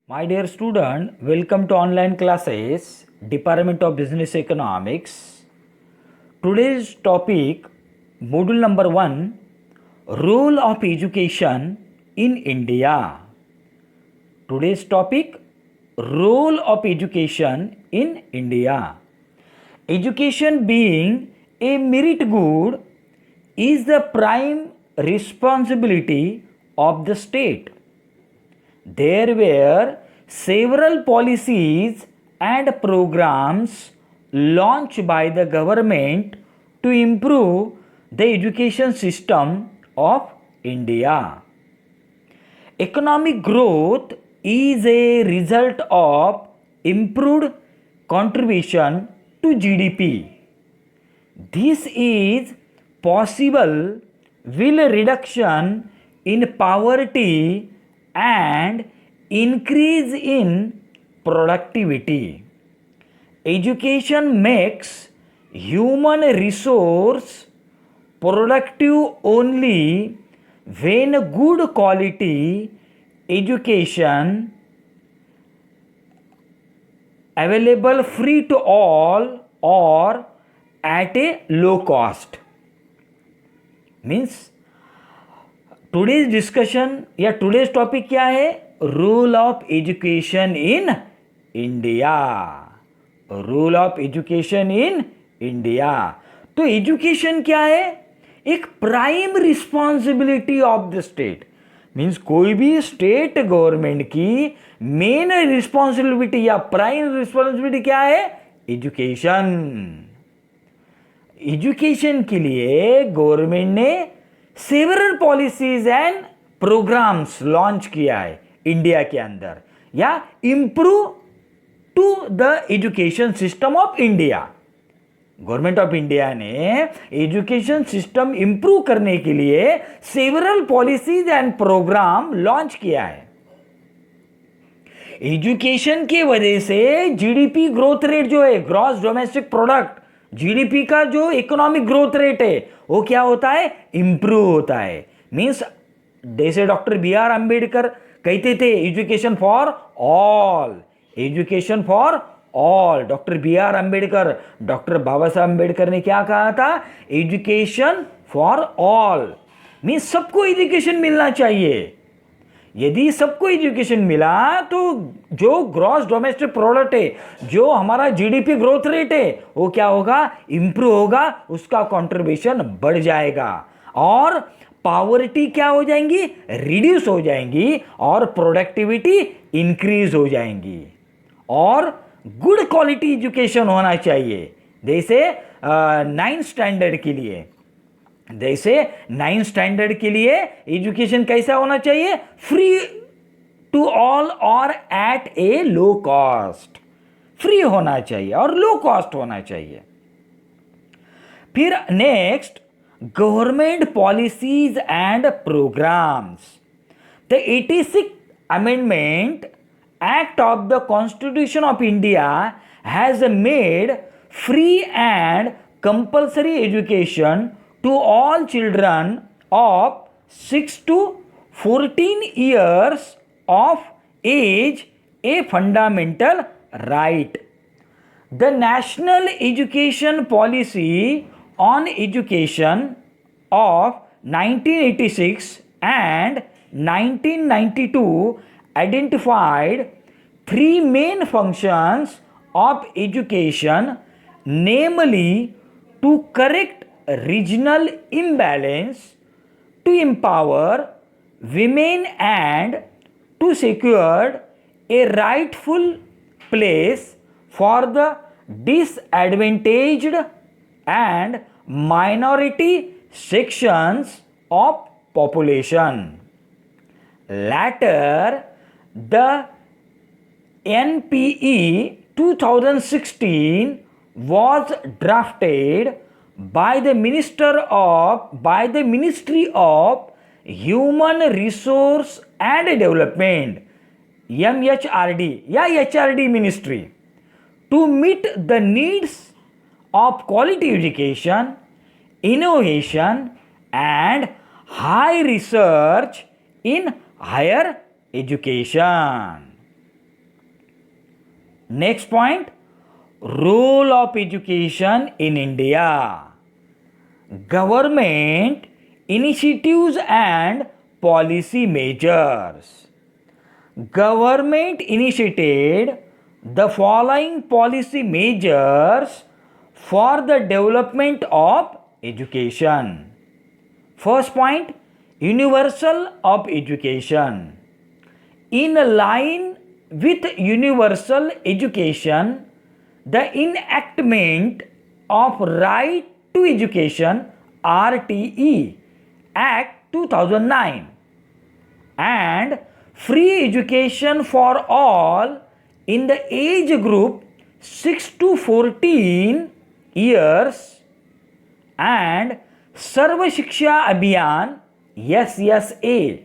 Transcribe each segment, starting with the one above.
My dear student, welcome to online classes, Department of Business Economics. Today's topic, module number 1, role of education in India. Today's topic, role of education in India. Education being a merit good is the prime responsibility of the state. There were several policies and programs launched by the government to improve the education system of India. Economic growth is a result of improved contribution to GDP. This is possible with reduction in poverty and increase in productivity. Education makes human resource productive only when good quality education available free to all or at a low cost. Means today's discussion या today's topic क्या है? Role of education in India. Role of education in India. तो education क्या है? एक prime responsibility of the state. Means कोई भी state government की मेन रिस्पॉन्सिबिलिटी या प्राइम रिस्पॉन्सिबिलिटी क्या है? एजुकेशन. एजुकेशन के लिए गवर्नमेंट ने several policies and programmes launch किया है इंडिया के अंदर या improve to the education system of India. Government of India ने एजुकेशन सिस्टम इंप्रूव करने के लिए several policies and programme launch किया है. एजुकेशन की वजह से जीडीपी ग्रोथ रेट जो है, ग्रॉस डोमेस्टिक प्रोडक्ट, जीडीपी का जो इकोनॉमिक ग्रोथ रेट है वो क्या होता है? इंप्रूव होता है. मीन्स जैसे डॉक्टर बी आर अंबेडकर कहते थे education for all, education for all. Doctor B R Ambedkar, doctor Baba Saheb Ambedkar ने क्या कहा था? Education for all. मीन्स सबको एजुकेशन मिलना चाहिए. यदि सबको एजुकेशन मिला तो जो ग्रॉस डोमेस्टिक प्रोडक्ट है, जो हमारा जीडीपी ग्रोथ रेट है, वो क्या होगा? इंप्रूव होगा, उसका कंट्रीब्यूशन बढ़ जाएगा और पावर्टी क्या हो जाएंगी? रिड्यूस हो जाएंगी और प्रोडक्टिविटी इंक्रीज हो जाएंगी. और गुड क्वालिटी एजुकेशन होना चाहिए. जैसे 9th स्टैंडर्ड के लिए, जैसे 9th स्टैंडर्ड के लिए एजुकेशन कैसा होना चाहिए? फ्री टू ऑल और at a low cost. Free होना चाहिए और लो कॉस्ट होना चाहिए. फिर next, government policies and programmes. The 86th amendment act of the constitution of India has made free and compulsory education to all children of 6 to 14 years of age a fundamental right. The National Education Policy on Education of 1986 and 1992 identified three main functions of education, namely to correct regional imbalance, to empower women and to secure a rightful place for the disadvantaged and minority sections of population. Later, the NPE 2016 was drafted by the Ministry of Human Resource and Development, MHRD या HRD ministry, to meet the needs of quality education, innovation and high research in higher education. Next point, role of education in India. Government initiatives and policy measures. Government initiated the following policy measures for the development of education. First point, universal of education. In line with universal education, the enactment of Right to Education RTE Act 2009 and free education for all in the age group 6 to 14 years and Sarva Shiksha Abhiyan SSA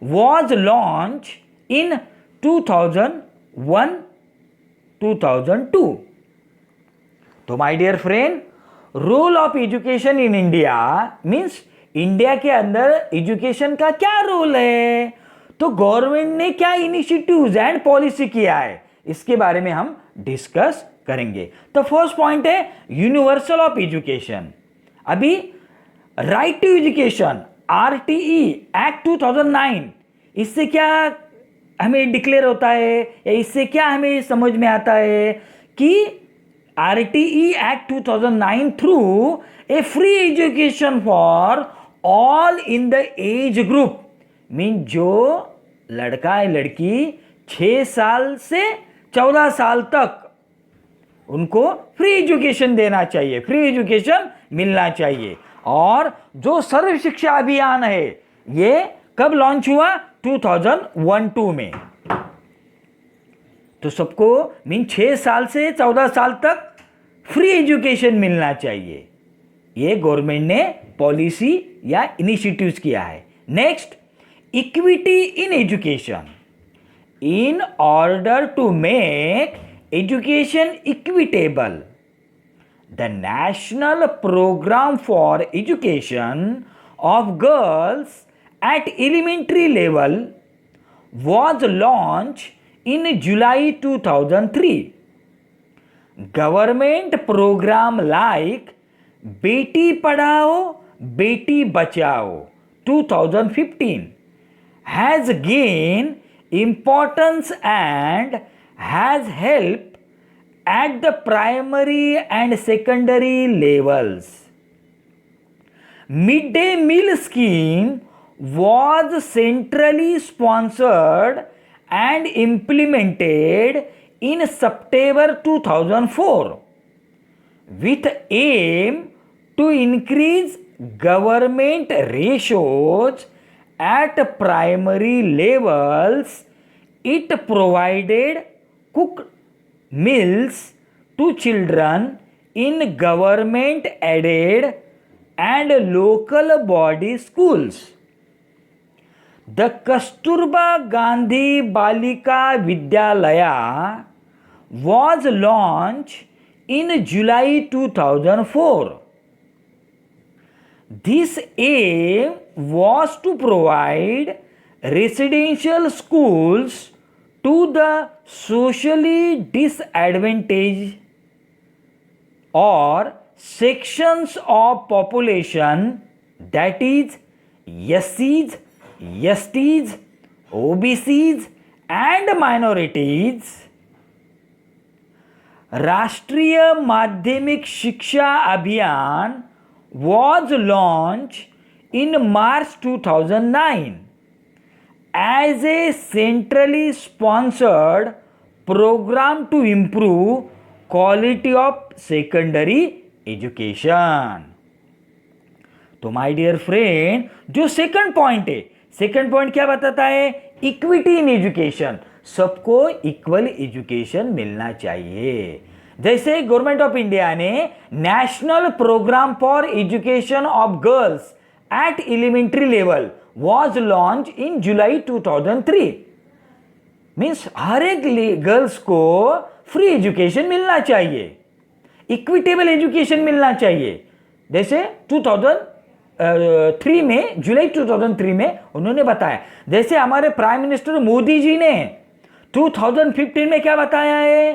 was launched in 2001-2002. तो my dear friend, role of education in India means India के अंदर education का क्या role है, तो government ने क्या initiatives and policy किया है, इसके बारे में हम डिस्कस करेंगे. तो फर्स्ट पॉइंट है यूनिवर्सल ऑफ एजुकेशन. अभी right to education RTE act 2009, इससे क्या हमें डिक्लेयर होता है या इससे क्या हमें समझ में आता है कि RTE act 2009 through a free education for all in the age group mean जो लड़का है लड़की 6 साल से 14 साल तक उनको फ्री एजुकेशन देना चाहिए, फ्री एजुकेशन मिलना चाहिए. और जो सर्व शिक्षा अभियान है ये कब लॉन्च हुआ, 2001-2 में. तो सबको मीन 6 साल से 14 साल तक फ्री एजुकेशन मिलना चाहिए. ये गवर्नमेंट ने पॉलिसी या इनिशिएटिव्स किया है. Next, equity in education. In order to make education equitable, the national programme for education of girls at elementary level was launched in July 2003. Government program like Beti Padhao, Beti Bachao 2015 has gained importance and has helped at the primary and secondary levels. Midday meal scheme was centrally sponsored and implemented in September 2004 with aim to increase government ratios at primary levels. It provided cooked meals to children in government aided and local body schools. The Kasturba Gandhi Balika Vidyalaya was launched in July 2004. This aim was to provide residential schools to the socially disadvantaged or sections of population, that is SCs, STs, OBCs and minorities. राष्ट्रीय माध्यमिक शिक्षा अभियान was launched in March 2009 as a centrally sponsored program to improve quality of secondary education. तो my dear friend, जो second point है, second point क्या बताता है, इक्विटी इन एजुकेशन. सबको इक्वल एजुकेशन मिलना चाहिए. जैसे गवर्नमेंट ऑफ इंडिया ने national programme for education of girls at elementary level was launch in July 2003. Means हर एक गर्ल्स को फ्री एजुकेशन मिलना चाहिए, इक्विटेबल एजुकेशन मिलना चाहिए. जैसे 2003 में, जुलाई 2003 में उन्होंने बताया. जैसे हमारे प्राइम मिनिस्टर मोदी जी ने 2015 में क्या बताया है?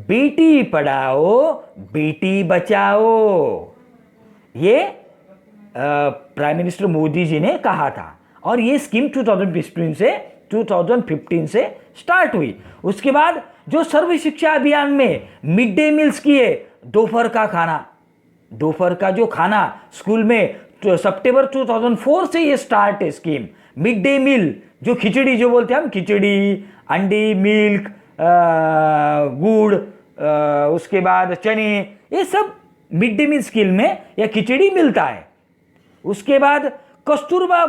बेटी पढ़ाओ बेटी बचाओ, ये प्राइम मिनिस्टर मोदी जी ने कहा था। और ये स्कीम 2015 से स्टार्ट हुई। उसके बाद जो सर्व शिक्षा अभियान में मिड डे मील्स किए, दोपहर का जो खाना स्कूल में, तो सितंबर 2004 से ये स्टार्ट है स्कीम। मिड डे मील जो खिचड़ी जो बोलते हैं हम, खिचड़ी, अंडी, मिल्क, गुड़, उसके बाद चने, ये सब मिड डे मील स्कीम में या खिचड़ी मिलता है। उसके बाद कस्तूरबा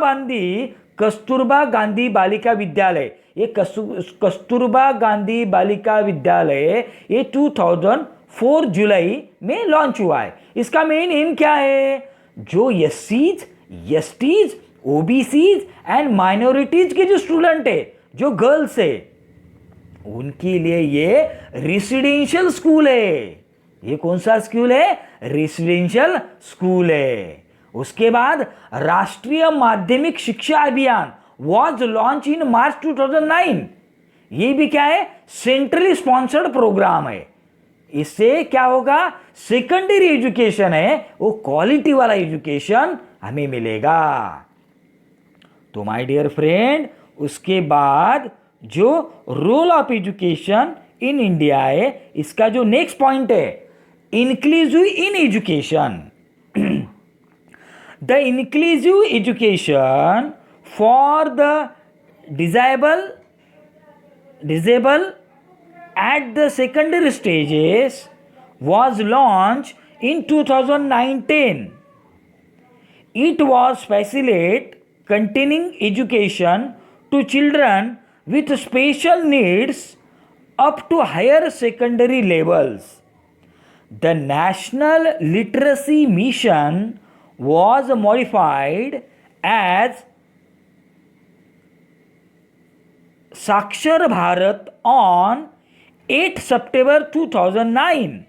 गांधी बालिका विद्यालय, ये कस्तूरबा गांधी बालिका विद्यालय ये 2004 जुलाई में लॉन्च हुआ है। इसका मेन एम क्या है? जो एससीज, एसटीज, ओबीसीज एंड माइनॉरिटीज के जो स्टूडेंट है, जो गर्ल्स है, उनके लिए ये रेसिडेंशियल स्कूल है। ये कौन सा स्कूल है? रेसिडेंशियल स्कूल है। उसके बाद राष्ट्रीय माध्यमिक शिक्षा अभियान वॉज लॉन्च इन मार्च 2009। ये भी क्या है? सेंट्रली स्पॉन्सर्ड प्रोग्राम है। इससे क्या होगा? सेकेंडरी एजुकेशन है वो क्वालिटी वाला एजुकेशन हमें मिलेगा। तो माय डियर फ्रेंड, उसके बाद जो role of education in India है, इसका जो नेक्स्ट पॉइंट है, inclusive in education. The inclusive education for the disabled at the secondary stages was launched in 2019. It was facilitate continuing education to children with special needs up to higher secondary levels. The National Literacy Mission was modified as Sakshar Bharat on 8 September 2009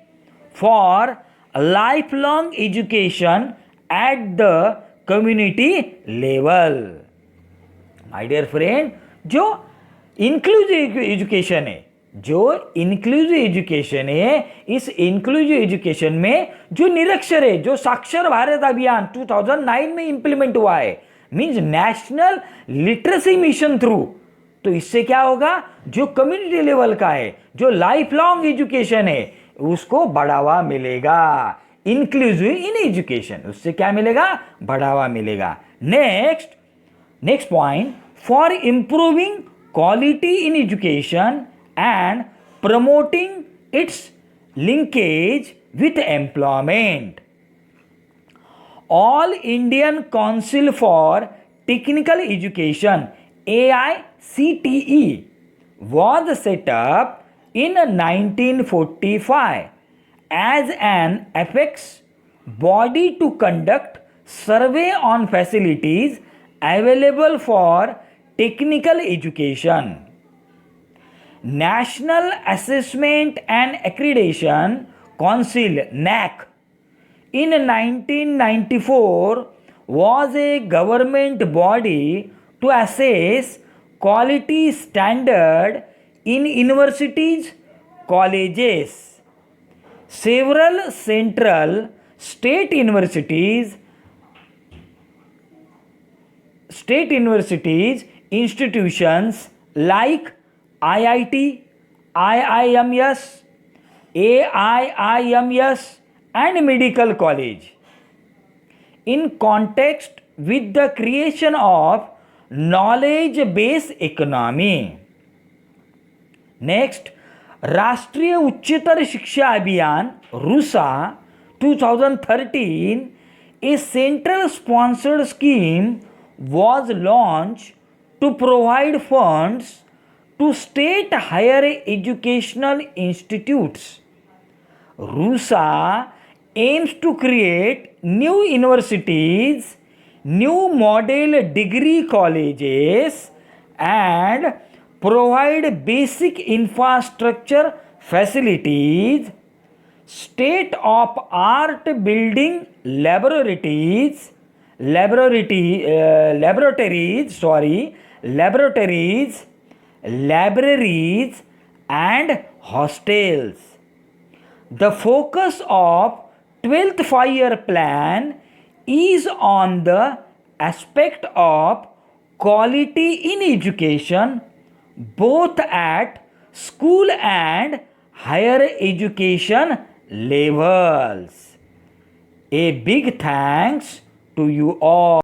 for lifelong education at the community level. My dear friend, जो inclusive education है, इस inclusive education में जो निरक्षर है, जो साक्षर भारत अभियान 2009 में इंप्लीमेंट हुआ है, means national literacy mission through, तो इससे क्या होगा? जो कम्युनिटी लेवल का है, जो लाइफ लॉन्ग एजुकेशन है, उसको बढ़ावा मिलेगा। इंक्लूसिव इन एजुकेशन, उससे क्या मिलेगा? बढ़ावा मिलेगा। Next point, for improving quality in education and promoting its linkage with employment. All Indian Council for Technical Education AICTE was set up in 1945 as an apex body to conduct survey on facilities available for technical education. National Assessment and Accreditation Council NAC in 1994 was a government body to assess quality standard in universities, colleges. Several central state universities, institutions like IIT, IIMS, AIIMS and medical college in context with the creation of knowledge based economy. Next, राष्ट्रीय उच्चतर शिक्षा अभियान RUSA 2013, a central sponsored scheme was launched to provide funds to state higher educational institutes. RUSA aims to create new universities, new model degree colleges, and provide basic infrastructure facilities, state-of-art building laboratories, libraries, and hostels. The focus of 12th 5-year plan is on the aspect of quality in education both at school and higher education levels. A big thanks to you all.